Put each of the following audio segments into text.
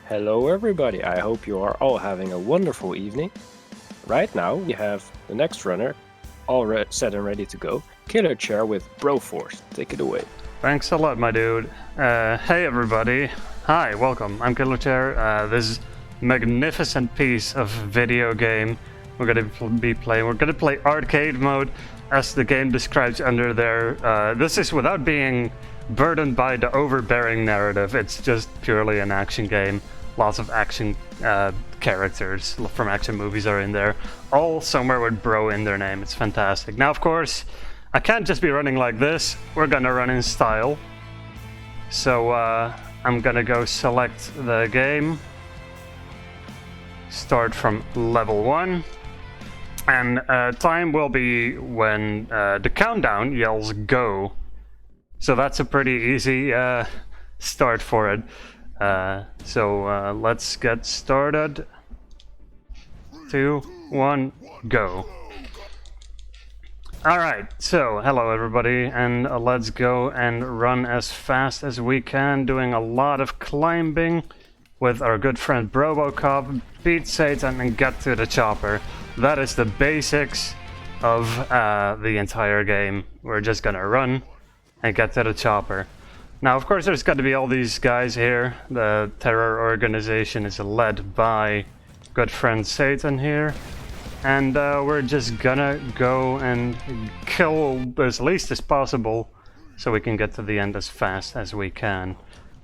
Hello everybody, I hope you are all having a wonderful evening. Right now we have the next runner all set and ready to go, KillerChair with Broforce. Take it away. Thanks a lot, my dude. Hey everybody. Hi, welcome. I'm KillerChair. This magnificent piece of video game we're gonna be playing. We're gonna play arcade mode, as the game describes under there. This is without being burdened by the overbearing narrative. It's just purely an action game. Lots of action characters from action movies are in there, all somewhere with bro in their name. It's fantastic. Now, of course, I can't just be running like this. We're gonna run in style. So I'm gonna go select the game, start from level 1, and time will be when the countdown yells go. So that's a pretty easy start for it. So let's get started. 2, 1, go. Alright, so hello everybody, and let's go and run as fast as we can, doing a lot of climbing with our good friend Brobocop, beat Satan, and get to the chopper. That is the basics of the entire game. We're just gonna run and get to the chopper. Now, of course, there's got to be all these guys here. The terror organization is led by good friend Satan here. And we're just gonna go and kill as least as possible so we can get to the end as fast as we can.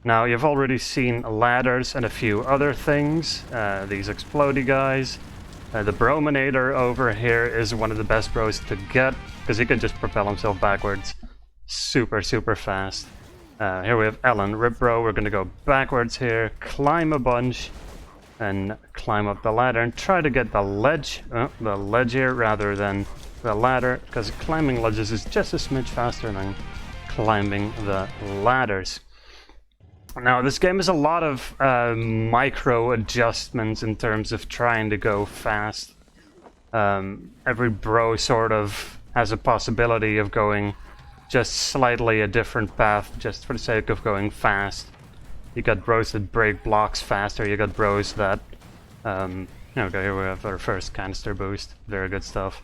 Now, you've already seen ladders and a few other things. These explodey guys. The Brominator over here is one of the best bros to get, because he can just propel himself backwards super fast. Here we have Ellen, Rip Bro. We're gonna go backwards here, climb a bunch, and climb up the ladder and try to get the ledge here rather than the ladder, because climbing ledges is just a smidge faster than climbing the ladders. Now, this game has a lot of micro adjustments in terms of trying to go fast. Every bro sort of has a possibility of going just slightly a different path, just for the sake of going fast. You got bros that break blocks faster, you got bros that, okay, here we have our first canister boost, very good stuff.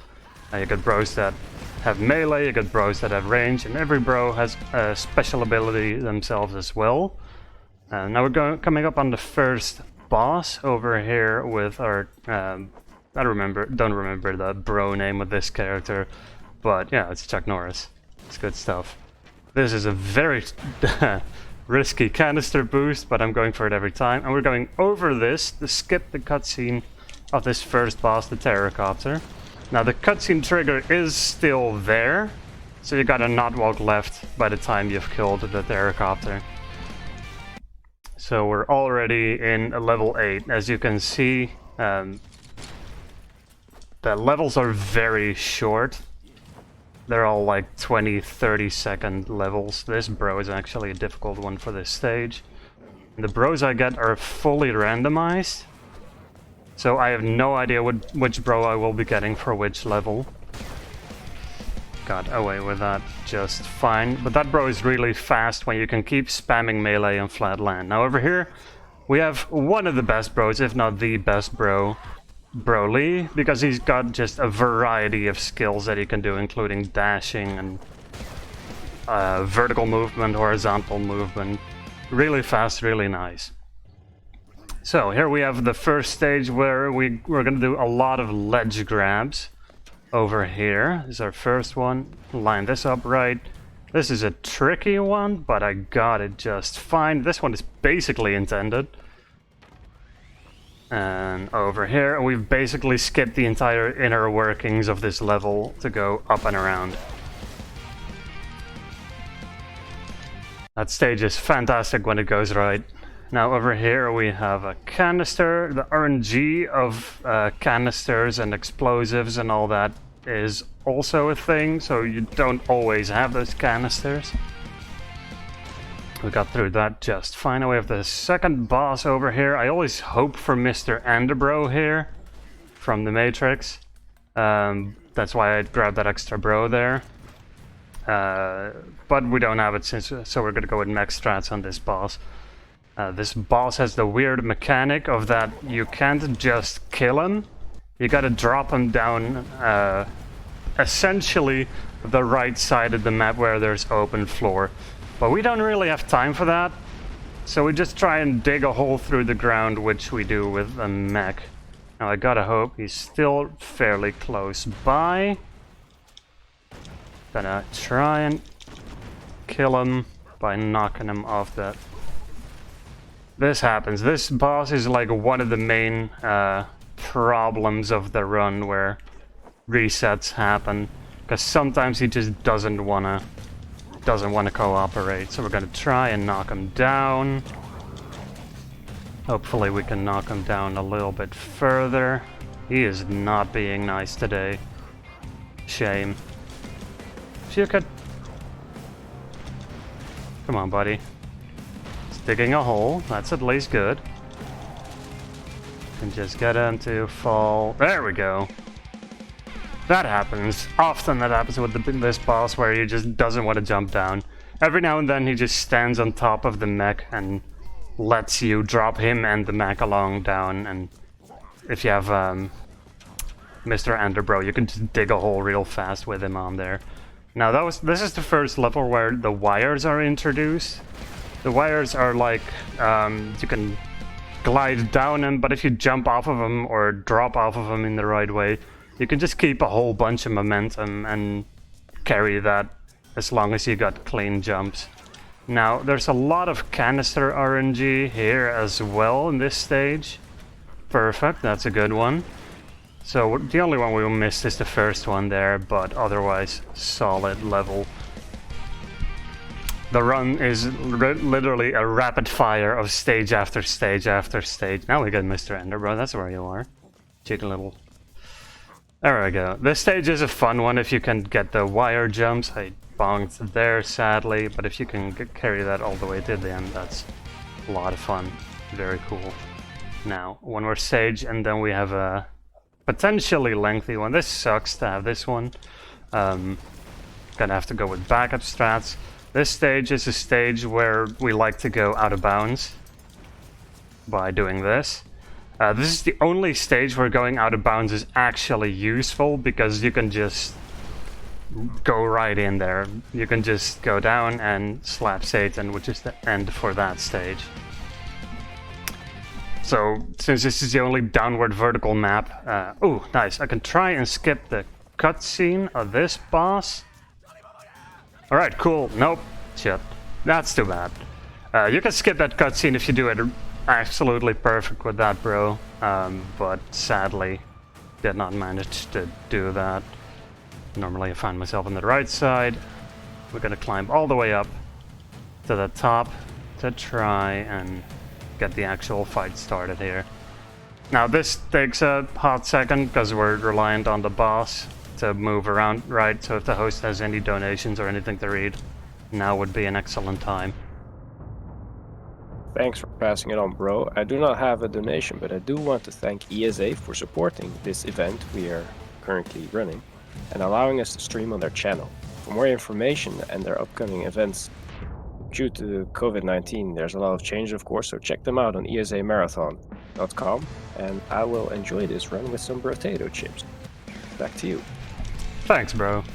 You got bros that have melee, you got bros that have range, and every bro has a special ability themselves as well. Now we're coming up on the first boss over here with our, don't remember the bro name of this character, but yeah, it's Chuck Norris. It's good stuff. This is a very risky canister boost, but I'm going for it every time. And we're going over this to skip the cutscene of this first boss, the Terrorcopter. Now the cutscene trigger is still there, so you gotta not walk left by the time you've killed the Terrorcopter. So we're already in level 8. As you can see, the levels are very short. They're all like 20-30 second levels. This bro is actually a difficult one for this stage. And the bros I get are fully randomized, so I have no idea which bro I will be getting for which level. Got away with that just fine. But that bro is really fast when you can keep spamming melee and flat land. Now over here, we have one of the best bros, if not the best bro, Broly, because he's got just a variety of skills that he can do, including dashing and vertical movement, horizontal movement. Really fast, really nice. So here we have the first stage where we're going to do a lot of ledge grabs. Over here is our first one. Line this up right. This is a tricky one, but I got it just fine. This one is basically intended. And over here, we've basically skipped the entire inner workings of this level to go up and around. That stage is fantastic when it goes right. Now over here we have a canister. The RNG of canisters and explosives and all that is also a thing, so you don't always have those canisters. We got through that just fine. We have the second boss over here. I always hope for Mr. Anderbro here from the Matrix. That's why I grabbed that extra bro there. But we don't have it, so we're gonna go with max strats on this boss. This boss has the weird mechanic of that you can't just kill him. You gotta drop him down essentially the right side of the map where there's open floor. But we don't really have time for that. So we just try and dig a hole through the ground, which we do with a mech. Now I gotta hope he's still fairly close by. Gonna try and kill him by knocking him off that. This happens. This boss is like one of the main problems of the run where resets happen. Because sometimes he just doesn't wanna cooperate. So we're gonna try and knock him down. Hopefully we can knock him down a little bit further. He is not being nice today. Shame. If you could... Come on, buddy. He's digging a hole. That's at least good. And just get him to fall. There we go. That happens. Often that happens with this boss where he just doesn't want to jump down. Every now and then he just stands on top of the mech and lets you drop him and the mech along down. And if you have Mr. Enderbro, you can just dig a hole real fast with him on there. Now this is the first level where the wires are introduced. The wires are like, you can glide down them, but if you jump off of them or drop off of them in the right way, you can just keep a whole bunch of momentum and carry that as long as you got clean jumps. Now, there's a lot of canister RNG here as well in this stage. Perfect, that's a good one. So the only one we missed is the first one there, but otherwise solid level. The run is literally a rapid fire of stage after stage after stage. Now we got Mr. Enderbro, that's where you are. Cheeky little... There we go. This stage is a fun one if you can get the wire jumps. I bonked there, sadly, but if you can carry that all the way to the end, that's a lot of fun. Very cool. Now, one more stage, and then we have a potentially lengthy one. This sucks to have this one. Gonna have to go with backup strats. This stage is a stage where we like to go out of bounds by doing this. This is the only stage where going out of bounds is actually useful, because you can just go right in there. You can just go down and slap Satan, which is the end for that stage. So, since this is the only downward vertical map... oh, nice. I can try and skip the cutscene of this boss. Alright, cool. Nope. Shit. That's too bad. You can skip that cutscene if you do it absolutely perfect with that, bro. But sadly, did not manage to do that. Normally I find myself on the right side. We're gonna climb all the way up to the top to try and get the actual fight started here. Now this takes a hot second because we're reliant on the boss to move around, right? So if the host has any donations or anything to read, now would be an excellent time. Thanks for passing it on, bro. I do not have a donation, but I do want to thank ESA for supporting this event we are currently running and allowing us to stream on their channel. For more information and their upcoming events, due to COVID-19, there's a lot of change, of course, so check them out on esamarathon.com, and I will enjoy this run with some potato chips. Back to you. Thanks, bro.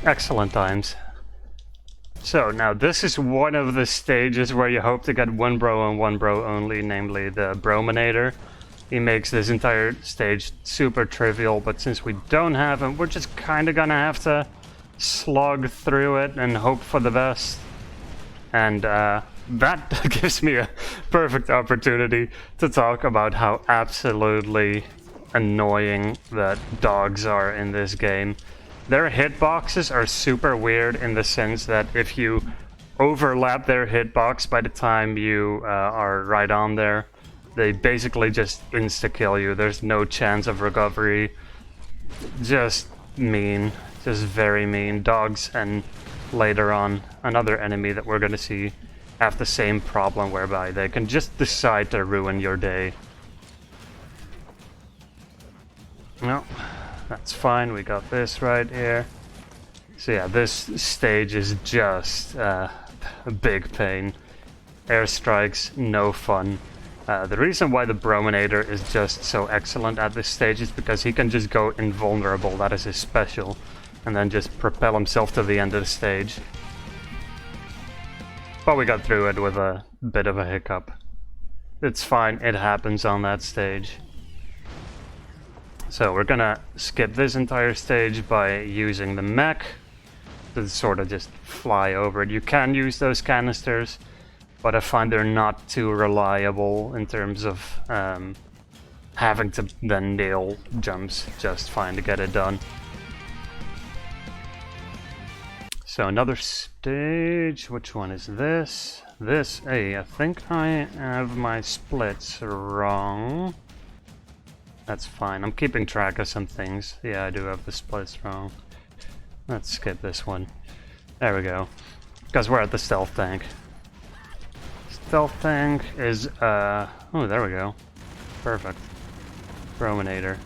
Excellent times. So now this is one of the stages where you hope to get one bro and one bro only, namely the Brominator. He makes this entire stage super trivial, but since we don't have him, we're just kind of gonna have to slog through it and hope for the best. And that gives me a perfect opportunity to talk about how absolutely annoying that dogs are in this game. Their hitboxes are super weird in the sense that if you overlap their hitbox by the time you are right on there, they basically just insta-kill you. There's no chance of recovery. Just mean. Just very mean. Dogs, and later on, another enemy that we're gonna see have the same problem whereby they can just decide to ruin your day. No. That's fine, we got this right here. So yeah, this stage is just a big pain. airstrikes, no fun. The reason why the Brominator is just so excellent at this stage is because he can just go invulnerable, that is his special, and then just propel himself to the end of the stage. But we got through it with a bit of a hiccup. It's fine, it happens on that stage. So we're gonna skip this entire stage by using the mech to sort of just fly over it. You can use those canisters, but I find they're not too reliable in terms of having to then nail jumps just fine to get it done. So another stage, which one is this? This, hey, I think I have my splits wrong. That's fine, I'm keeping track of some things. Yeah, I do have the splits wrong. Let's skip this one. There we go. Because we're at the stealth tank. Stealth tank is, oh, there we go. Perfect. Brominator.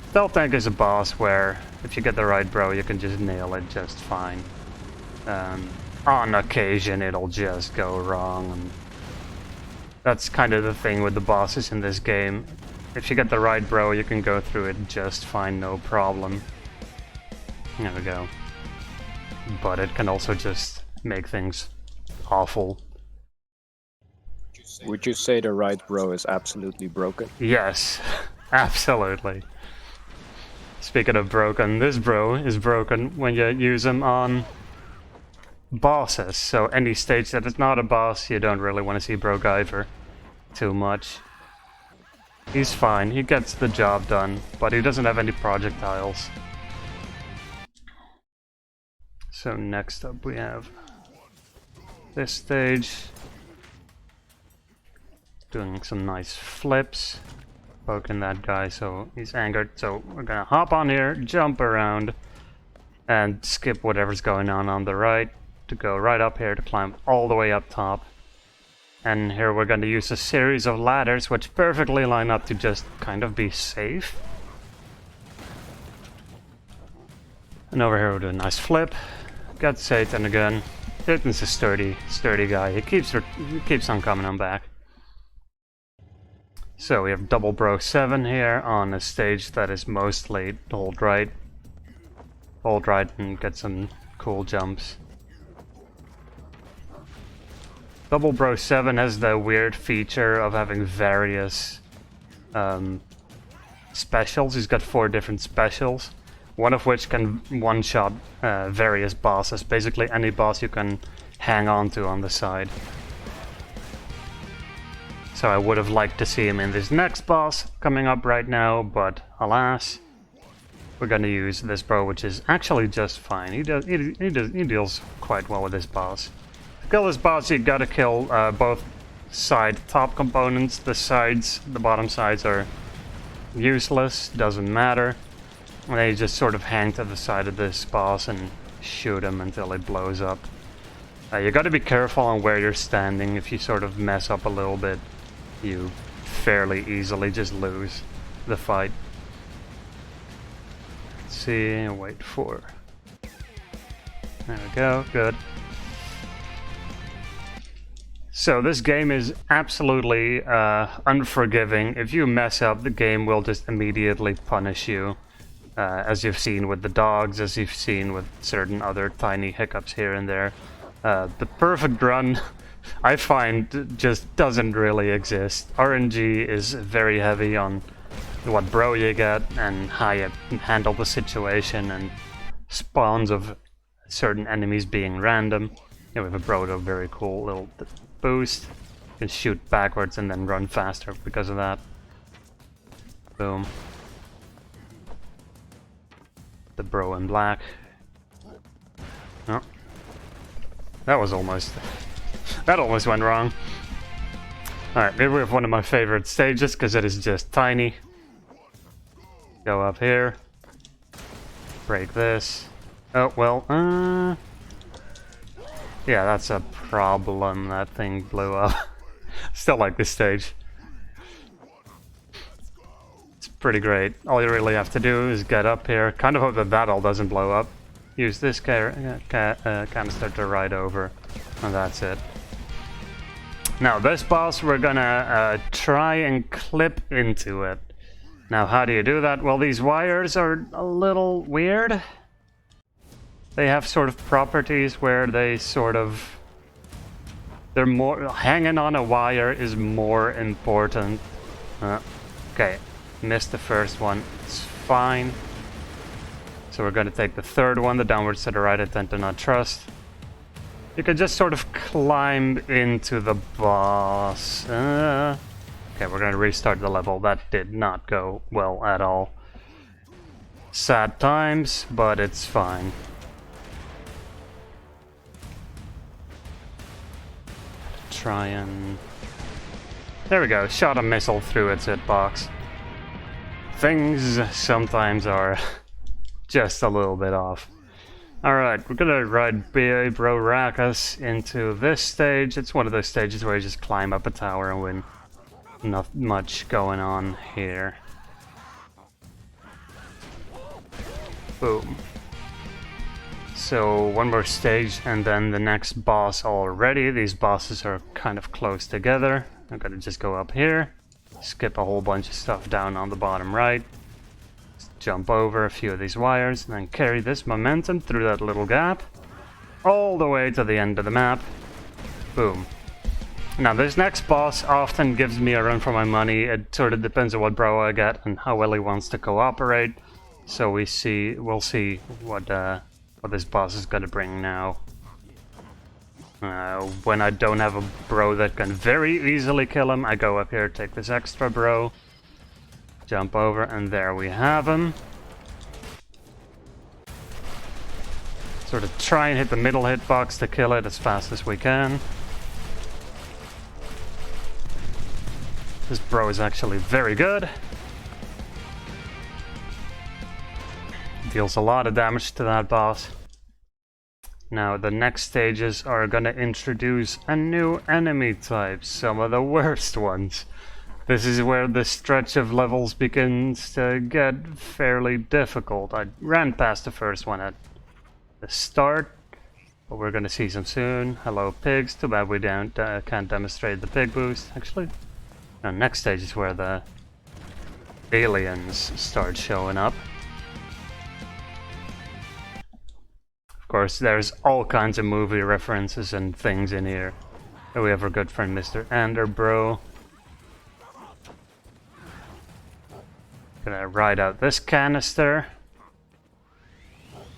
Stealth tank is a boss where, if you get the right bro, you can just nail it just fine. On occasion, it'll just go wrong. And that's kind of the thing with the bosses in this game. If you get the right bro, you can go through it just fine, no problem. There we go. But it can also just make things awful. Would you say the right bro is absolutely broken? Yes, absolutely. Speaking of broken, this bro is broken when you use him on bosses. So any stage that is not a boss, you don't really want to see Bro Guyver too much. He's fine, he gets the job done, but he doesn't have any projectiles. So next up we have this stage. Doing some nice flips. Poking that guy so he's angered. So we're gonna hop on here, jump around, and skip whatever's going on the right to go right up here to climb all the way up top. And here we're going to use a series of ladders which perfectly line up to just kind of be safe. And over here we'll do a nice flip. Got Satan again. Satan's a sturdy guy. He keeps on coming on back. So we have double bro 7 here on a stage that is mostly hold right. Hold right and get some cool jumps. Double Bro 7 has the weird feature of having various specials. He's got 4 different specials, one of which can one-shot various bosses. Basically any boss you can hang on to on the side. So I would have liked to see him in this next boss coming up right now, but alas, we're gonna use this bro, which is actually just fine. He deals quite well with this boss. To kill this boss, you gotta kill both side top components. The bottom sides are useless, doesn't matter. And then you just sort of hang to the side of this boss and shoot him until it blows up. You gotta be careful on where you're standing. If you sort of mess up a little bit, you fairly easily just lose the fight. Let's see, wait for... There we go, good. So this game is absolutely unforgiving. If you mess up, the game will just immediately punish you. As you've seen with the dogs, as you've seen with certain other tiny hiccups here and there. The perfect run, I find, just doesn't really exist. RNG is very heavy on what bro you get and how you handle the situation and spawns of certain enemies being random. Yeah, we have a Brodo, very cool little boost. You can shoot backwards and then run faster because of that. Boom. The bro in black. Oh. That was almost... that almost went wrong. Alright, here we have one of my favorite stages because it is just tiny. Go up here. Break this. Oh, well, yeah, that's a problem. That thing blew up. Still like this stage. It's pretty great. All you really have to do is get up here. Kind of hope that that all doesn't blow up. Use this canister to ride over. And that's it. Now this boss, we're gonna try and clip into it. Now how do you do that? Well, these wires are a little weird. They have sort of properties where they sort of... they're more... hanging on a wire is more important. Okay, missed the first one. It's fine. So we're gonna take the third one, the downwards to the right, I tend to not trust. You can just sort of climb into the boss. Okay, we're gonna restart the level. That did not go well at all. Sad times, but it's fine. Try and... there we go, shot a missile through its hitbox. Things sometimes are just a little bit off. Alright, we're gonna ride Broforce into this stage. It's one of those stages where you just climb up a tower and win. Not much going on here. Boom. So one more stage and then the next boss already. These bosses are kind of close together. I'm gonna just go up here, skip a whole bunch of stuff down on the bottom right, jump over a few of these wires, and then carry this momentum through that little gap all the way to the end of the map. Boom. Now this next boss often gives me a run for my money. It sort of depends on what bro I get and how well he wants to cooperate. So we'll see what this boss is gonna bring now. When I don't have a bro that can very easily kill him, I go up here, take this extra bro, jump over, and there we have him. Sort of try and hit the middle hitbox to kill it as fast as we can. This bro is actually very good. Deals a lot of damage to that boss. Now the next stages are gonna introduce a new enemy type, some of the worst ones. This is where the stretch of levels begins to get fairly difficult. I ran past the first one at the start, but we're gonna see some soon. Hello pigs, too bad we can't demonstrate the pig boost. Actually, the next stage is where the aliens start showing up. Of course, there's all kinds of movie references and things in here. Here we have our good friend Mr. Anderbro. Gonna ride out this canister.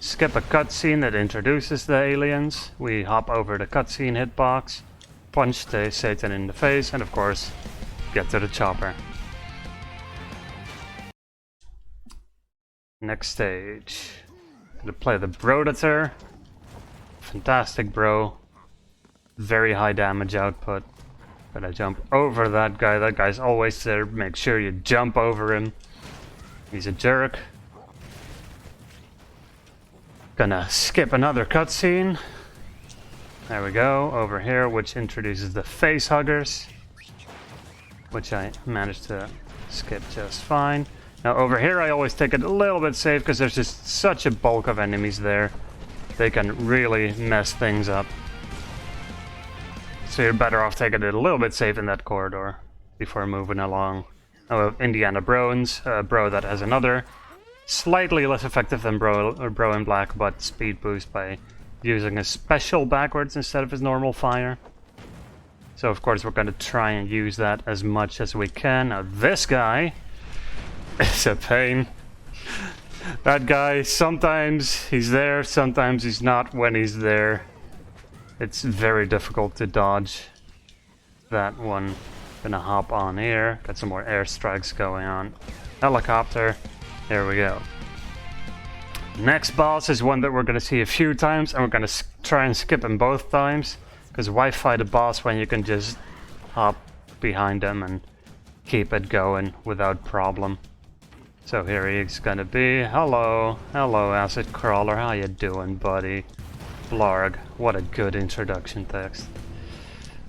Skip a cutscene that introduces the aliens. We hop over the cutscene hitbox, punch the Satan in the face, and of course, get to the chopper. Next stage. Gonna play the Brodator. Fantastic bro. Very high damage output. Gonna jump over that guy. That guy's always there. Make sure you jump over him. He's a jerk. Gonna skip another cutscene. There we go. Over here, which introduces the face huggers, which I managed to skip just fine. Now over here I always take it a little bit safe because there's just such a bulk of enemies there. They can really mess things up. So you're better off taking it a little bit safe in that corridor before moving along. Oh, Indiana Brones, a bro that has another slightly less effective than bro in black, but speed boost by using a special backwards instead of his normal fire. So of course we're going to try and use that as much as we can. Now this guy is a pain. That guy, sometimes he's there, sometimes he's not when he's there. It's very difficult to dodge that one. Gonna hop on here, got some more airstrikes going on. Helicopter, there we go. Next boss is one that we're gonna see a few times, and we're gonna try and skip him both times. Because why fight a boss when you can just hop behind him and keep it going without problem. So here he's gonna be. Hello, Acid Crawler, how you doing, buddy? Blarg, what a good introduction text.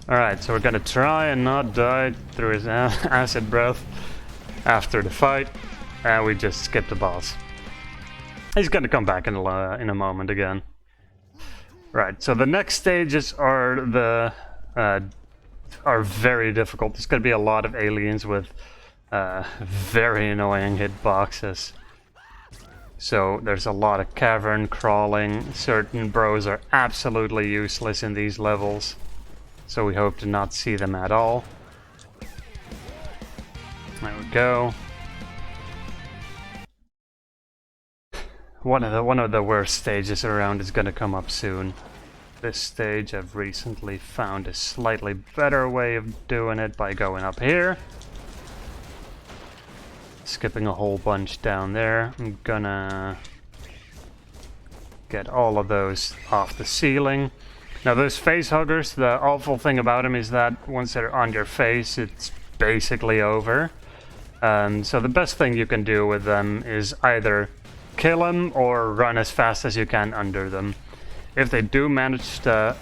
Alright, so we're gonna try and not die through his acid breath after the fight, and we just skip the boss. He's gonna come back in a moment again. Right, so the next stages are the are very difficult. There's going to be a lot of aliens with very annoying hitboxes. So there's a lot of cavern crawling. Certain bros are absolutely useless in these levels, so we hope to not see them at all. There we go. One of the worst stages around is gonna come up soon. This stage I've recently found a slightly better way of doing it by going up here. Skipping a whole bunch down there. I'm gonna get all of those off the ceiling. Now those face huggers, the awful thing about them is that once they're on your face, it's basically over. So the best thing you can do with them is either kill them or run as fast as you can under them. If they do manage to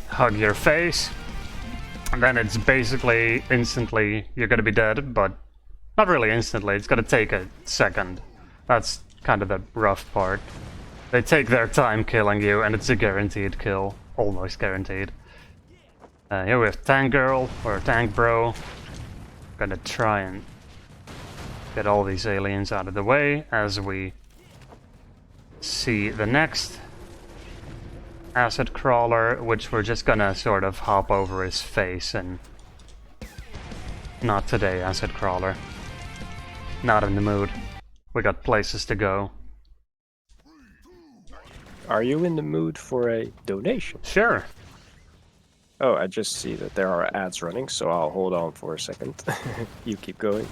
hug your face, then it's basically instantly you're gonna be dead, but not really instantly, it's gonna take a second. That's kind of the rough part. They take their time killing you, and it's a guaranteed kill. Almost guaranteed. Here we have Tank Girl, or Tank Bro. Gonna try and get all these aliens out of the way as we see the next acid crawler, which we're just gonna sort of hop over his face and... Not today, acid crawler. Not in the mood. We got places to go. Are you in the mood for a donation? Sure. Oh, I just see that there are ads running, so I'll hold on for a second. You keep going.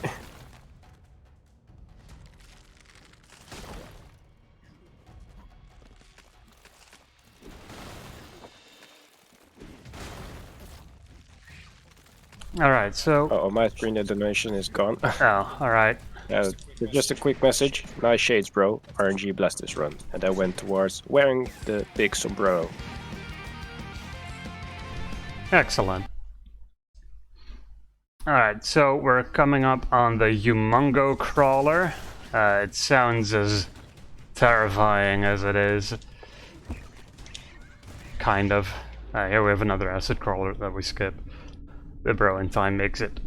Alright, so... Oh, my screen donation is gone. Oh, alright. Just a quick message. Nice shades, bro. RNG blessed this run. And I went towards wearing the big sombrero. Excellent. Alright, so we're coming up on the Humongo Crawler. It sounds as terrifying as it is. Kind of. Here we have another acid crawler that we skip. The bro in time makes it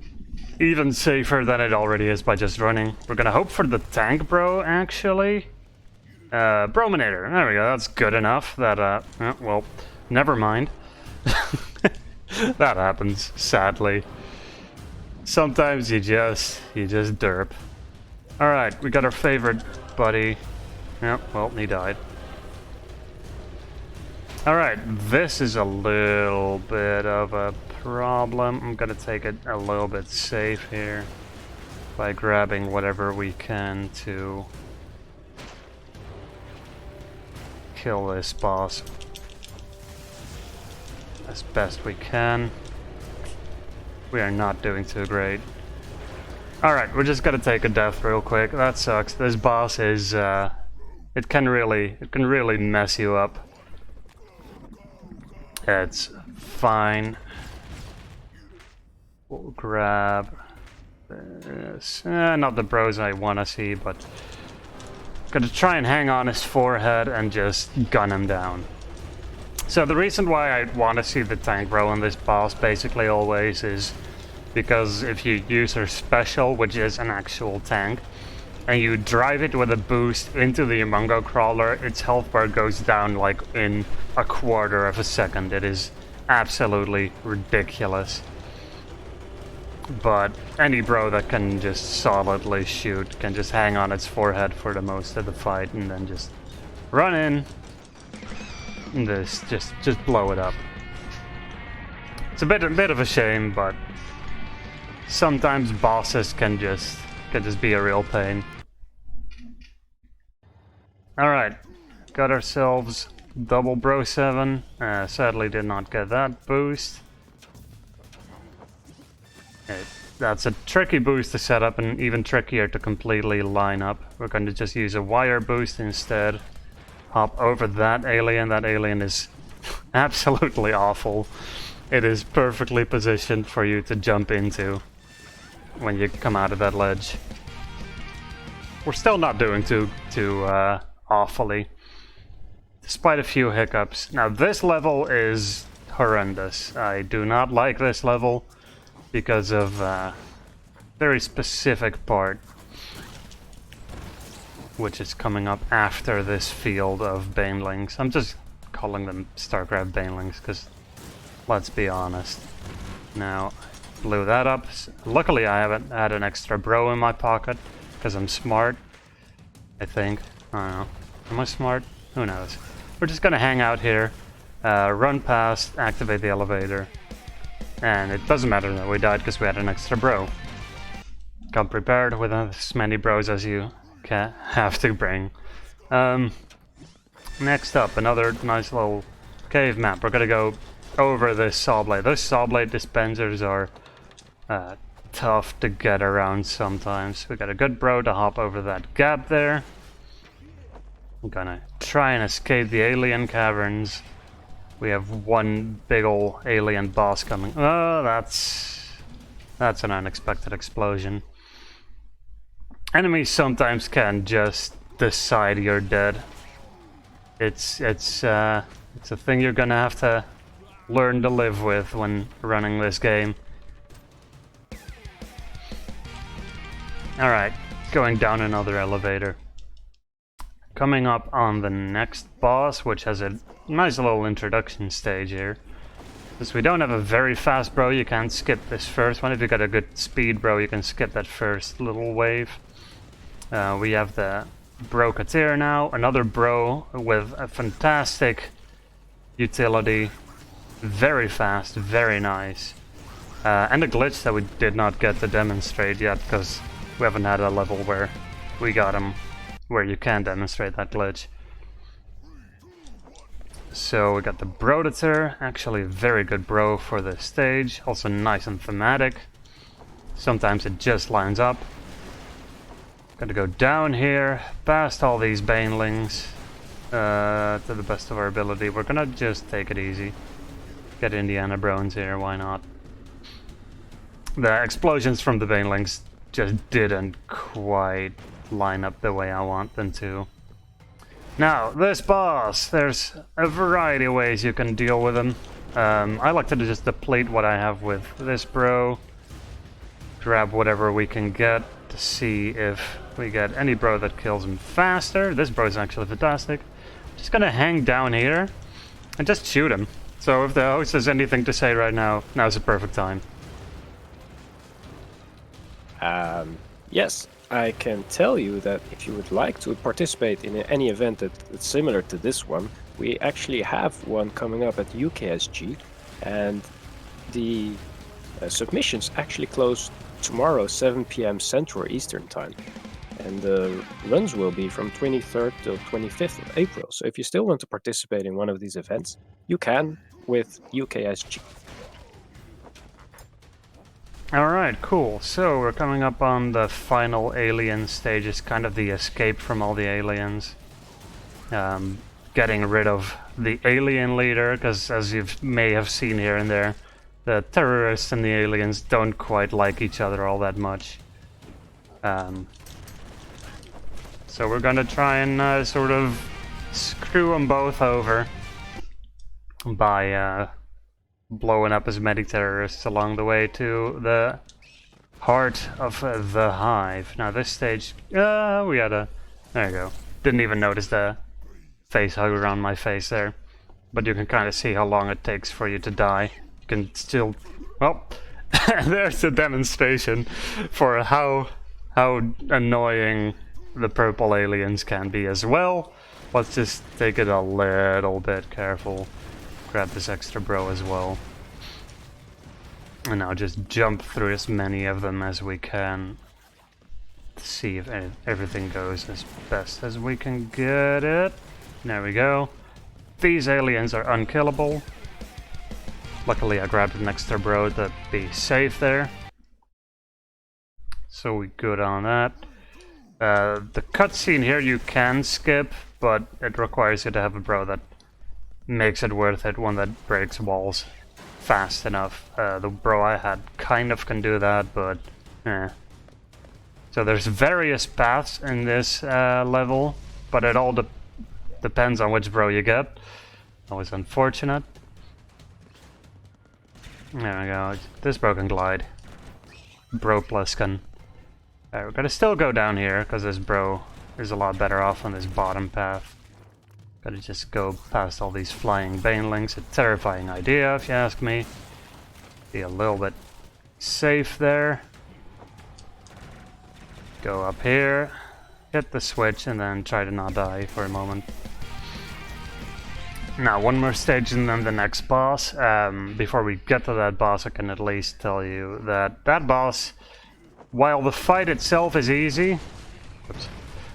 even safer than it already is by just running. We're gonna hope for the tank bro, actually. Brominator, there we go, that's good enough. That, well, never mind. That happens, sadly. Sometimes you just derp. Alright, we got our favorite buddy. Yep, well, he died. Alright, this is a little bit of a problem. I'm gonna take it a little bit safe here by grabbing whatever we can to kill this boss as best we can. We are not doing too great. Alright, we're just gonna take a death real quick. That sucks. This boss is it can really mess you up. It's fine. We'll grab this. Not the bros I want to see, but gonna try and hang on his forehead and just gun him down. So the reason why I want to see the tank bro on this boss basically always is because if you use her special, which is an actual tank, and you drive it with a boost into the Humongo Crawler, its health bar goes down like in a quarter of a second. It is absolutely ridiculous. But any bro that can just solidly shoot can just hang on its forehead for the most of the fight and then just run in and just blow it up. It's a bit of a shame, but sometimes bosses can just be a real pain. Alright, got ourselves double bro 7. Sadly did not get that boost. That's a tricky boost to set up and even trickier to completely line up. We're going to just use a wire boost instead. Hop over that alien. That alien is absolutely awful. It is perfectly positioned for you to jump into when you come out of that ledge. We're still not doing too awfully, despite a few hiccups. Now this level is horrendous. I do not like this level because of a very specific part, which is coming up after this field of banelings. I'm just calling them StarCraft banelings because, let's be honest. Now, I blew that up. Luckily, I haven't had an extra bro in my pocket because I'm smart, I think. I don't know. Am I smart? Who knows? We're just gonna hang out here, run past, activate the elevator, and it doesn't matter that we died because we had an extra bro. Come prepared with as many bros as you have to bring. Next up, another nice little cave map. We're gonna go over this saw blade. Those saw blade dispensers are tough to get around sometimes. We got a good bro to hop over that gap there. I'm gonna try and escape the alien caverns. We have one big ol' alien boss coming. Oh, that's an unexpected explosion. Enemies sometimes can just decide you're dead. It's a thing you're gonna have to learn to live with when running this game. Alright, going down another elevator. Coming up on the next boss, which has a nice little introduction stage here. Since we don't have a very fast bro, you can't skip this first one. If you got a good speed bro, you can skip that first little wave. We have the Broforce now, another bro with a fantastic utility. Very fast, very nice. And a glitch that we did not get to demonstrate yet, because we haven't had a level where we got him, where you can demonstrate that glitch. So we got the Broforce, actually a very good bro for this stage, also nice and thematic. Sometimes it just lines up. Gotta go down here, past all these banelings, to the best of our ability. We're gonna just take it easy. Get Indiana Brones here, why not? The explosions from the banelings just didn't quite line up the way I want them to. Now, this boss, there's a variety of ways you can deal with him. I like to just deplete what I have with this bro. Grab whatever we can get to see if we get any bro that kills him faster. This bro's actually fantastic. Just gonna hang down here and just shoot him. So if the host has anything to say right now, now's the perfect time. Yes, I can tell you that if you would like to participate in any event that's similar to this one, we actually have one coming up at UKSG, and the submissions actually close tomorrow, 7 p.m. Central Eastern Time. And the runs will be from 23rd to 25th of April. So if you still want to participate in one of these events, you can with UKSG. Alright, cool. So we're coming up on the final alien stage. It's kind of the escape from all the aliens. Getting rid of the alien leader, because as you may have seen here and there, the terrorists and the aliens don't quite like each other all that much. So we're gonna try and sort of screw them both over by blowing up as many terrorists along the way to the heart of the hive. Now this stage, we had a... there you go. Didn't even notice the face hug around my face there. But you can kind of see how long it takes for you to die. You can still... well, there's a demonstration for how annoying the purple aliens can be as well. Let's just take it a little bit careful. Grab this extra bro as well. And now just jump through as many of them as we can to see if everything goes as best as we can get it. There we go. These aliens are unkillable. Luckily I grabbed an extra bro to be safe there. So we good on that. The cutscene here you can skip, but it requires you to have a bro that makes it worth it, one that breaks walls fast enough. The bro I had kind of can do that, but So there's various paths in this level, but it all depends on which bro you get. Always unfortunate. There we go. This bro can glide. Bro Pliskin. Alright, we're gonna still go down here, because this bro is a lot better off on this bottom path. Gotta just go past all these flying banelings. A terrifying idea, if you ask me. Be a little bit safe there. Go up here, hit the switch, and then try to not die for a moment. Now, one more stage and then the next boss. Before we get to that boss, I can at least tell you that that boss, while the fight itself is easy,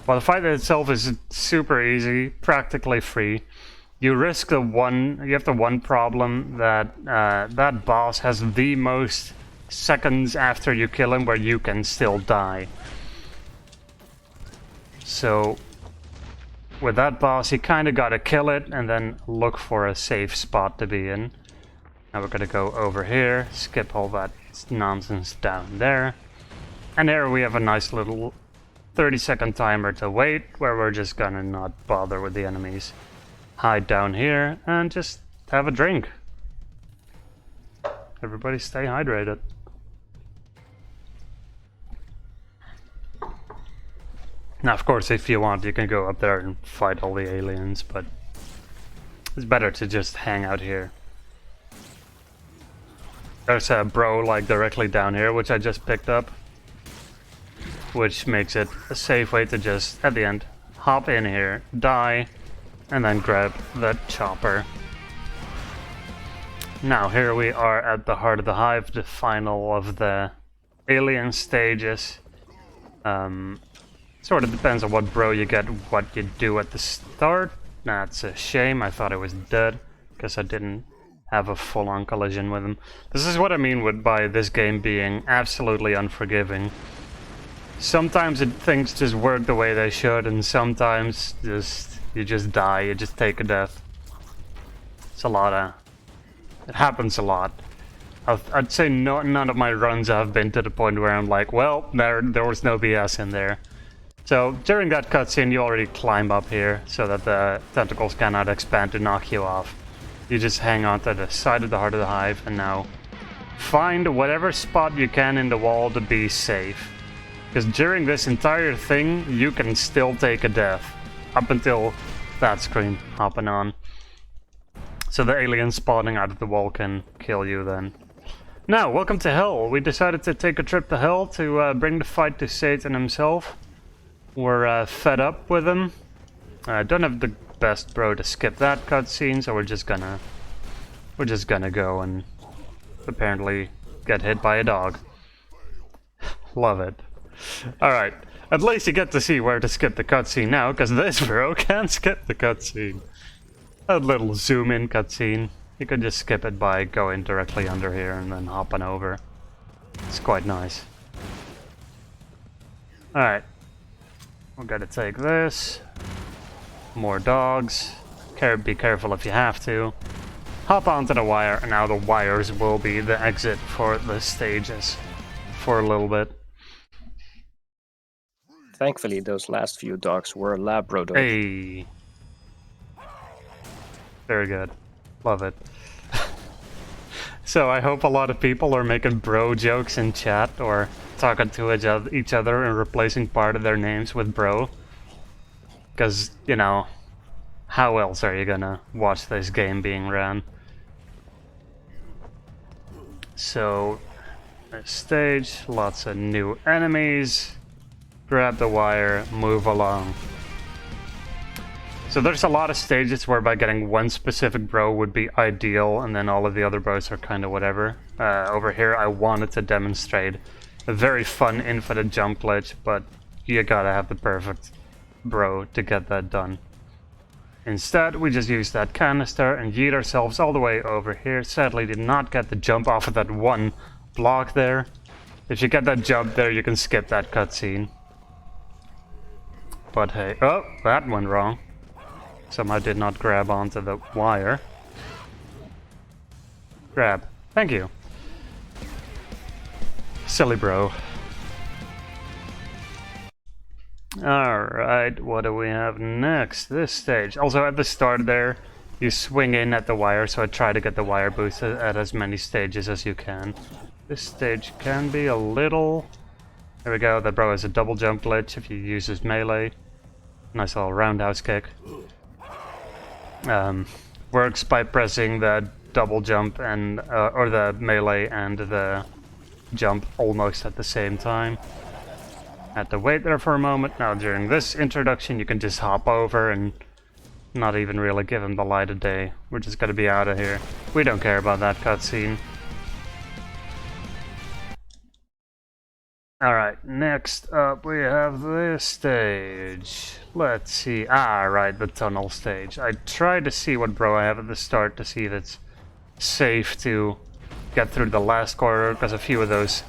while the fight itself is super easy, practically free, you have the one problem that that boss has the most seconds after you kill him where you can still die. So with that boss, you kind of gotta kill it and then look for a safe spot to be in. Now we're gonna go over here, skip all that nonsense down there. And there we have a nice little 30-second timer to wait, where we're just gonna not bother with the enemies. Hide down here and just have a drink. Everybody stay hydrated. Now, of course, if you want, you can go up there and fight all the aliens, but it's better to just hang out here. There's a bro, like, directly down here, which I just picked up. Which makes it a safe way to just, at the end, hop in here, die, and then grab the chopper. Now, here we are at the heart of the hive, the final of the alien stages. Sort of depends on what bro you get, what you do at the start. That's a shame, I thought I was dead, because I didn't have a full-on collision with him. This is what I mean by this game being absolutely unforgiving. Sometimes things just work the way they should, and sometimes you just die, you just take a death. It happens a lot. I'd say none of my runs have been to the point where I'm like, well, there was no BS in there. So during that cutscene, you already climb up here so that the tentacles cannot expand to knock you off. You just hang on to the side of the heart of the hive, and now find whatever spot you can in the wall to be safe. Because during this entire thing, you can still take a death. Up until that screen hopping on. So the alien spawning out of the wall can kill you then. Now, welcome to Hell. We decided to take a trip to Hell to bring the fight to Satan himself. We're fed up with him. I don't have the best bro to skip that cutscene, so we're just gonna go and apparently get hit by a dog. Love it. Alright, at least you get to see where to skip the cutscene now, because this bro can't skip the cutscene. A little zoom in cutscene. You could just skip it by going directly under here and then hopping over. It's quite nice. Alright. We're gonna take this. More dogs. Be careful if you have to. Hop onto the wire, and now the wires will be the exit for the stages for a little bit. Thankfully, those last few dogs were Labro dogs. Hey. Very good. Love it. So I hope a lot of people are making bro jokes in chat or talking to each other and replacing part of their names with bro. Because, you know, how else are you gonna watch this game being ran? So, this stage, lots of new enemies. Grab the wire, move along. So there's a lot of stages whereby getting one specific bro would be ideal, and then all of the other bros are kind of whatever. Over here I wanted to demonstrate a very fun infinite jump glitch, but you gotta have the perfect bro to get that done. Instead, we just use that canister and yeet ourselves all the way over here. Sadly, did not get the jump off of that one block there. If you get that jump there, you can skip that cutscene. But hey, oh, that went wrong. Somehow did not grab onto the wire. Grab. Thank you. Silly bro. Alright, what do we have next? This stage. Also at the start there, you swing in at the wire, so I try to get the wire boost at as many stages as you can. This stage can be a little... There we go, the bro has a double jump glitch if you use his melee. Nice little roundhouse kick. Works by pressing the double jump and or the melee and the jump almost at the same time. Had to wait there for a moment. Now during this introduction you can just hop over and not even really give him the light of day. We're just gonna be out of here. We don't care about that cutscene. Alright, next up we have this stage. Let's see. Ah, right, the tunnel stage. I tried to see what bro I have at the start to see if it's safe to get through the last corridor, because a few of those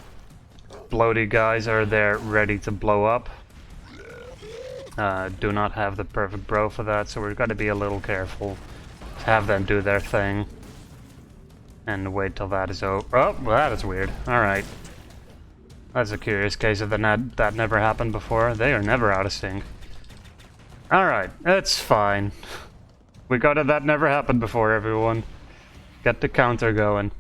bloaty guys are there ready to blow up. Do not have the perfect bro for that, so we've got to be a little careful to have them do their thing. And wait till that is over. Oh, well, that is weird. Alright. That's a curious case of that never happened before. They are never out of sync. Alright, it's fine. We got it, that never happened before, everyone. Get the counter going.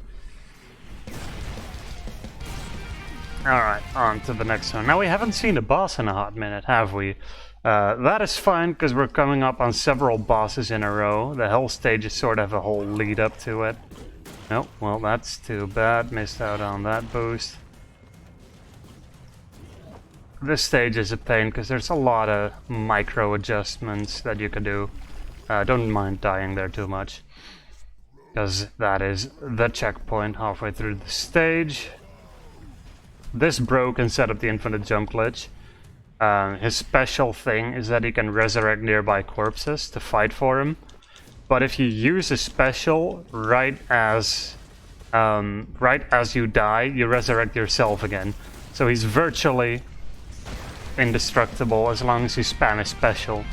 Alright, on to the next one. Now, we haven't seen a boss in a hot minute, have we? That is fine, because we're coming up on several bosses in a row. The hell stage is sort of a whole lead up to it. Nope, well, that's too bad. Missed out on that boost. This stage is a pain because there's a lot of micro adjustments that you can do. Don't mind dying there too much, because that is the checkpoint halfway through the stage. This bro can set up the infinite jump glitch. His special thing is that he can resurrect nearby corpses to fight for him. But if you use a special right as you die, you resurrect yourself again. So he's virtually indestructible as long as you spam a special.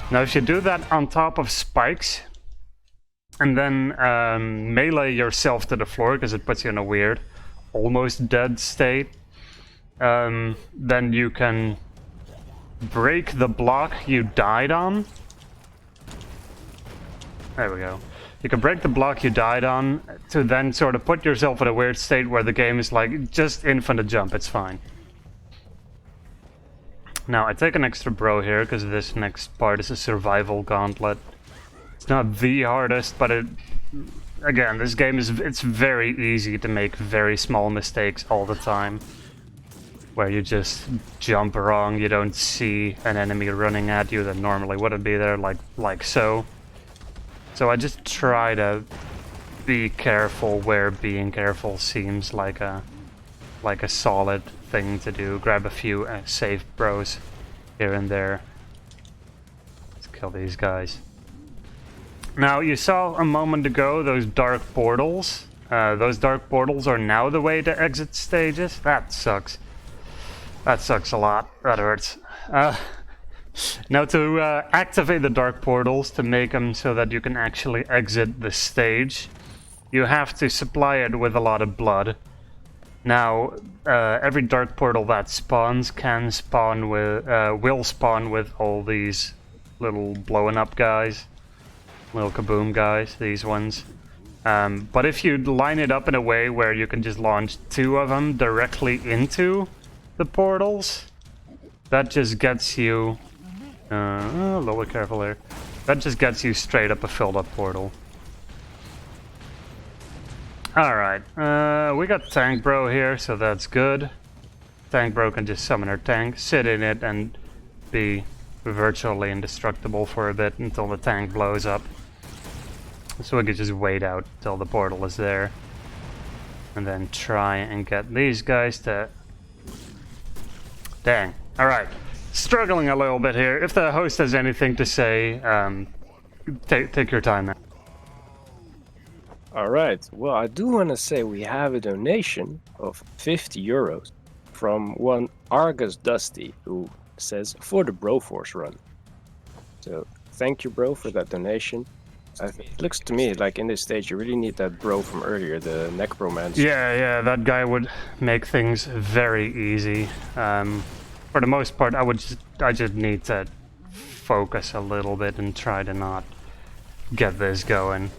Now if you do that on top of spikes and then melee yourself to the floor, because it puts you in a weird almost dead state, then you can break the block you died on. There we go. You can break the block you died on to then sort of put yourself in a weird state where the game is like, just infinite jump, it's fine. Now, I take an extra bro here, because this next part is a survival gauntlet. It's not the hardest, but again, this game it's very easy to make very small mistakes all the time. Where you just jump wrong, you don't see an enemy running at you that normally wouldn't be there, like so. So I just try to be careful where being careful seems like a solid thing to do. Grab a few safe bros here and there. Let's kill these guys. Now, you saw a moment ago those dark portals. Those dark portals are now the way to exit stages. That sucks. That sucks a lot. That hurts. Now, to activate the dark portals, to make them so that you can actually exit the stage, you have to supply it with a lot of blood. Now, every dark portal that spawns can spawn with, will spawn with all these little blowing up guys, little kaboom guys, these ones. But if you line it up in a way where you can just launch 2 of them directly into the portals, that just gets you, a little bit careful there, that just gets you straight up a filled up portal. Alright, we got Tank Bro here, so that's good. Tank Bro can just summon her tank, sit in it, and be virtually indestructible for a bit until the tank blows up. So we could just wait out till the portal is there. And then try and get these guys to... Dang. Alright, struggling a little bit here. If the host has anything to say, take your time now. Alright, well, I do want to say we have a donation of 50 euros from one Argus Dusty, who says, for the Broforce run. So, thank you, bro, for that donation. It looks to me like in this stage you really need that bro from earlier, the necromancer. Yeah, that guy would make things very easy. For the most part, I just need to focus a little bit and try to not get this going.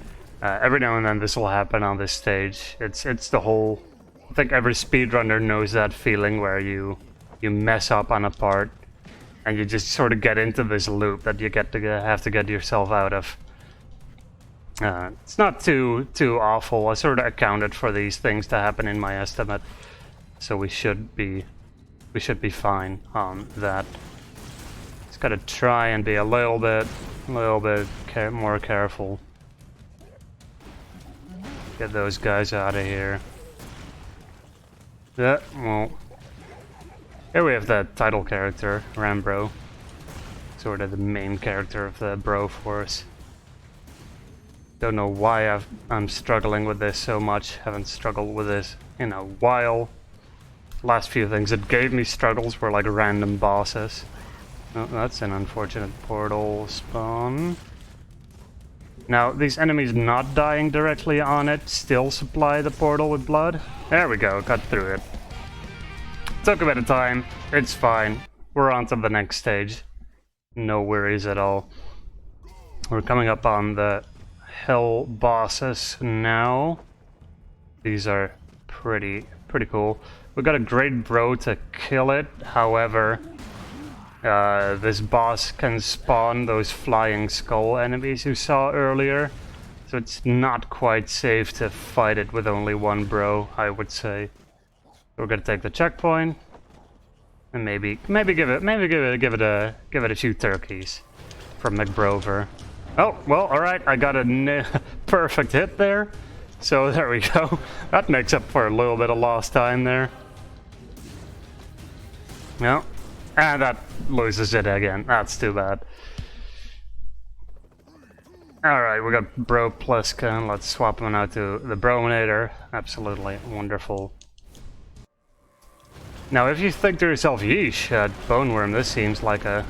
Every now and then this will happen on this stage. It's the whole... I think every speedrunner knows that feeling where you mess up on a part and you just sort of get into this loop that you have to get yourself out of. It's not too awful. I sort of accounted for these things to happen in my estimate, so we should be fine on that. Just gotta try and be a little bit more careful. Get those guys out of here. Yeah, well, here we have the title character, Rambro, sort of the main character of the Broforce. Don't know why I'm struggling with this so much. Haven't struggled with this in a while. Last few things that gave me struggles were like random bosses. Oh, that's an unfortunate portal spawn. Now, these enemies not dying directly on it still supply the portal with blood. There we go, got through it. Took a bit of time, it's fine. We're on to the next stage. No worries at all. We're coming up on the hell bosses now. These are pretty cool. We got a great bro to kill it, however, this boss can spawn those flying skull enemies you saw earlier, so it's not quite safe to fight it with only one bro, I would say. We're gonna take the checkpoint and maybe give it a few turkeys from McBrover. Oh well, all right, I got a perfect hit there, so there we go. That makes up for a little bit of lost time there. No. And that loses it again. That's too bad. Alright, we got Bro plus Gun. Let's swap him out to the Brominator. Absolutely wonderful. Now, if you think to yourself, yeesh, Bone Worm, this seems like a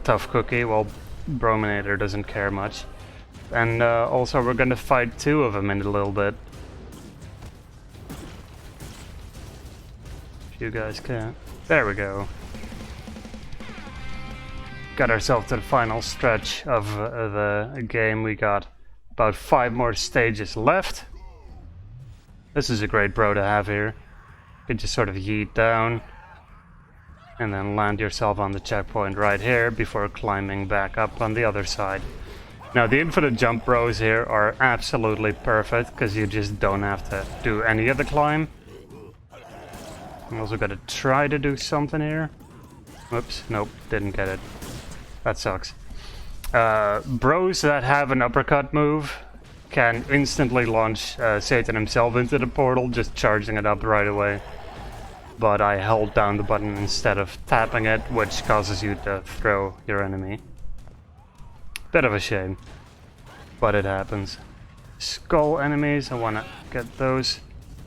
tough cookie. Well, Brominator doesn't care much. And also, we're gonna fight two of them in a little bit. You guys can't. There we go. Got ourselves to the final stretch of the game. We got about 5 more stages left. This is a great bro to have here. You can just sort of yeet down and then land yourself on the checkpoint right here before climbing back up on the other side. Now the infinite jump bros here are absolutely perfect because you just don't have to do any of the climb. I'm also gonna try to do something here. Whoops, nope, didn't get it. That sucks. Bros that have an uppercut move can instantly launch Satan himself into the portal, just charging it up right away. But I held down the button instead of tapping it, which causes you to throw your enemy. Bit of a shame, but it happens. Skull enemies, I wanna get those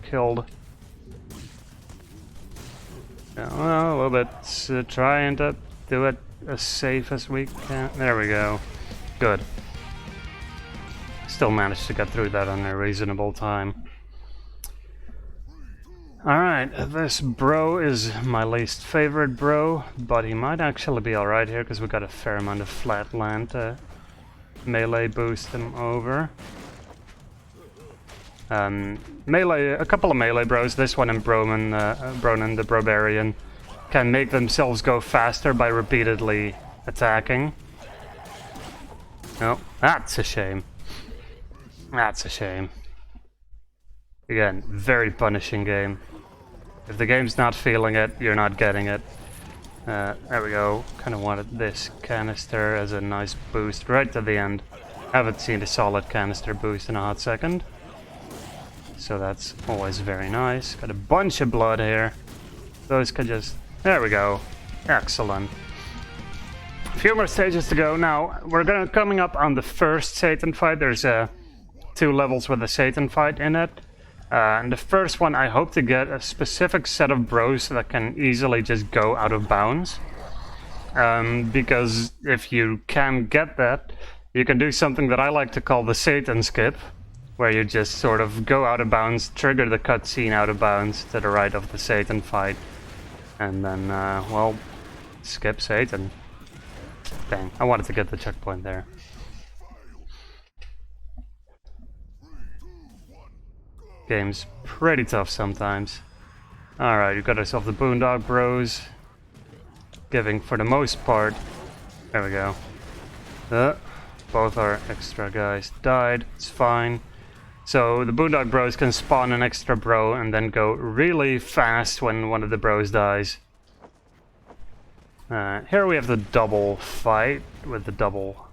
killed. Well, a little bit, trying to do it as safe as we can. There we go. Good. Still managed to get through that in a reasonable time. Alright, this bro is my least favorite bro, but he might actually be alright here because we got a fair amount of flat land to melee boost him over. A couple of melee bros, this one and Bronan the Brobarian, can make themselves go faster by repeatedly attacking. Oh, that's a shame. That's a shame. Again, very punishing game. If the game's not feeling it, you're not getting it. There we go. Kind of wanted this canister as a nice boost right to the end. Haven't seen a solid canister boost in a hot second. So that's always very nice. Got a bunch of blood here. Those can just... There we go. Excellent. A few more stages to go. Now, we're coming up on the first Satan fight. There's 2 levels with a Satan fight in it. And the first one, I hope to get a specific set of bros that can easily just go out of bounds. Because if you can get that, you can do something that I like to call the Satan skip, where you just sort of go out of bounds, trigger the cutscene out of bounds to the right of the Satan fight, and then, well, skip Satan. Dang, I wanted to get the checkpoint there. Game's pretty tough sometimes. Alright, you got ourselves the Boondock Bros. Giving for the most part. There we go. Both our extra guys died. It's fine. So the Boondock Bros can spawn an extra bro and then go really fast when one of the bros dies. Here we have the double fight with the double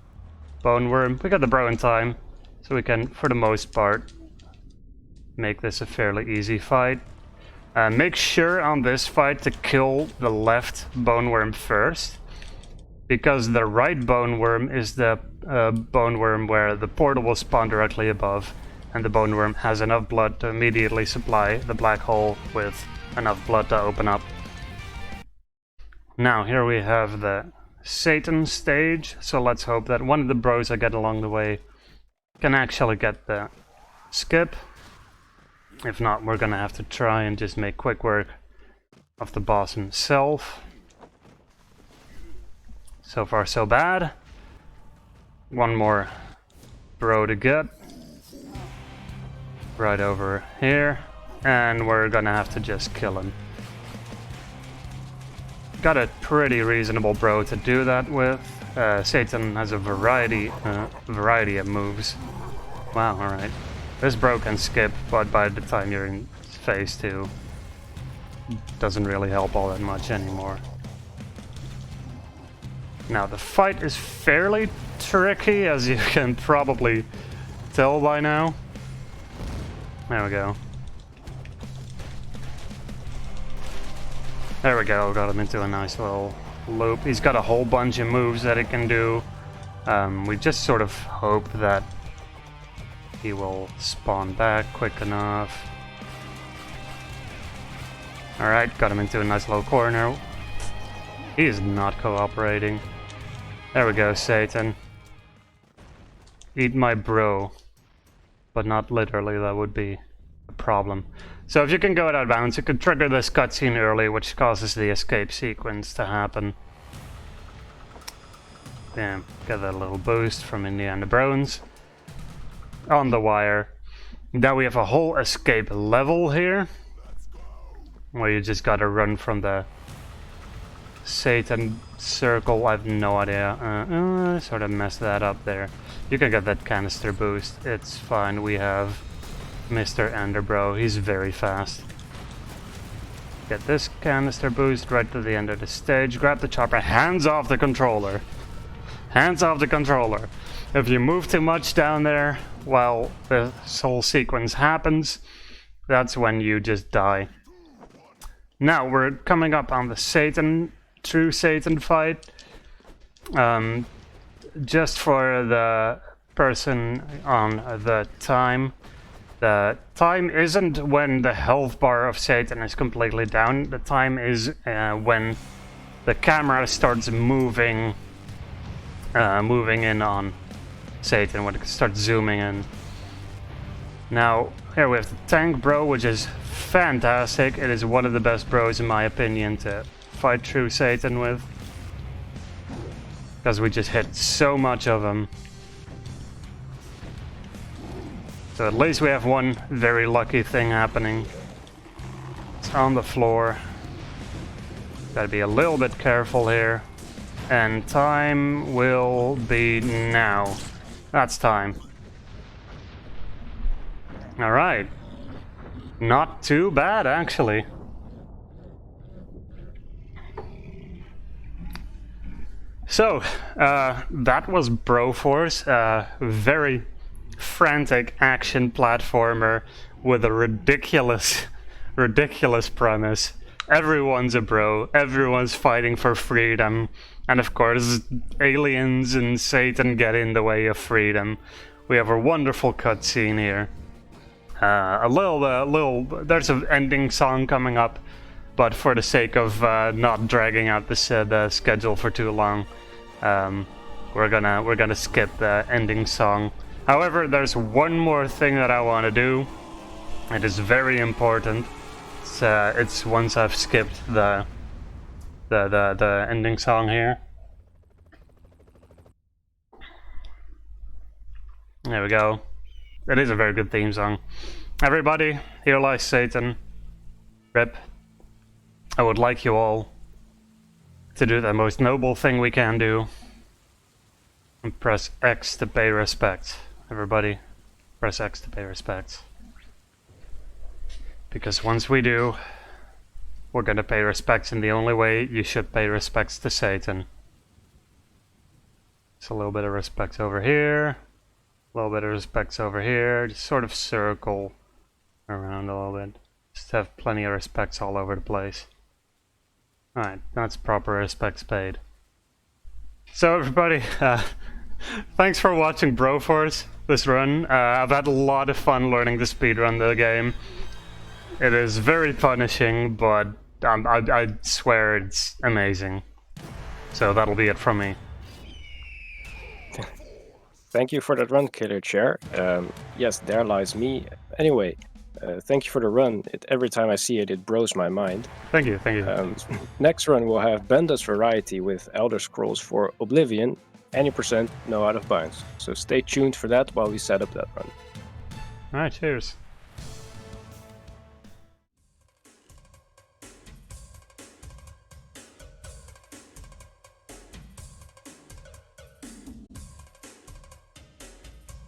bone worm. We got the bro in time, so we can, for the most part, make this a fairly easy fight. Make sure on this fight to kill the left bone worm first, because the right bone worm is the bone worm where the portal will spawn directly above, and the bone worm has enough blood to immediately supply the black hole with enough blood to open up. Now here we have the Satan stage, so let's hope that one of the bros I get along the way can actually get the skip. If not, we're gonna have to try and just make quick work of the boss himself. So far so bad. One more bro to get. Right over here. And we're gonna have to just kill him. Got a pretty reasonable bro to do that with. Satan has a variety of moves. Wow, alright. This bro can skip, but by the time you're in phase 2, doesn't really help all that much anymore. Now the fight is fairly tricky, as you can probably tell by now. There we go. There we go, got him into a nice little loop. He's got a whole bunch of moves that he can do. We just sort of hope that he will spawn back quick enough. Alright, got him into a nice little corner. He is not cooperating. There we go, Satan. Eat my bro. But not literally, that would be a problem. So if you can go out of bounds, you can trigger this cutscene early, which causes the escape sequence to happen. Damn, get that little boost from Indiana Brones. On the wire. Now we have a whole escape level here, where you just gotta run from the Satan circle. I have no idea. Sort of messed that up there. You can get that canister boost. It's fine. We have Mr. Enderbro. He's very fast. Get this canister boost right to the end of the stage. Grab the chopper. Hands off the controller. Hands off the controller. If you move too much down there while this whole sequence happens, that's when you just die. Now we're coming up on the true Satan fight. Just for the person on the time isn't when the health bar of Satan is completely down. The time is when the camera starts moving in on Satan, when it starts zooming in. Now here we have the tank bro, which is fantastic. It is one of the best bros in my opinion to fight through Satan with, because we just hit so much of him. So at least we have one very lucky thing happening. It's on the floor. Gotta be a little bit careful here. And time will be now. That's time. Alright. Not too bad, actually. So, that was Broforce, a very frantic action platformer with a ridiculous premise. Everyone's a bro, everyone's fighting for freedom, and of course, aliens and Satan get in the way of freedom. We have a wonderful cutscene here. There's an ending song coming up, but for the sake of not dragging out the schedule for too long, we're gonna skip the ending song. However, there's one more thing that I want to do. It is very important. It's once I've skipped the ending song here. There we go. It is a very good theme song. Everybody, here lies Satan. Rip. I would like you all to do the most noble thing we can do. And press X to pay respect. Everybody, press X to pay respect. Because once we do, we're gonna pay respects in the only way you should pay respects to Satan. Just a little bit of respects over here. A little bit of respects over here. Just sort of circle around a little bit. Just have plenty of respects all over the place. Alright, that's proper respects paid. So everybody, thanks for watching Broforce this run. I've had a lot of fun learning to speedrun the game. It is very punishing, but I swear it's amazing. So that'll be it from me. Thank you for that run, KillerChair. Yes, there lies me. Anyway, thank you for the run. Every time I see it, it blows my mind. Thank you, thank you. Next run, we'll have Benda's Variety with Elder Scrolls for Oblivion, any percent, no out of bounds. So stay tuned for that while we set up that run. Alright, cheers.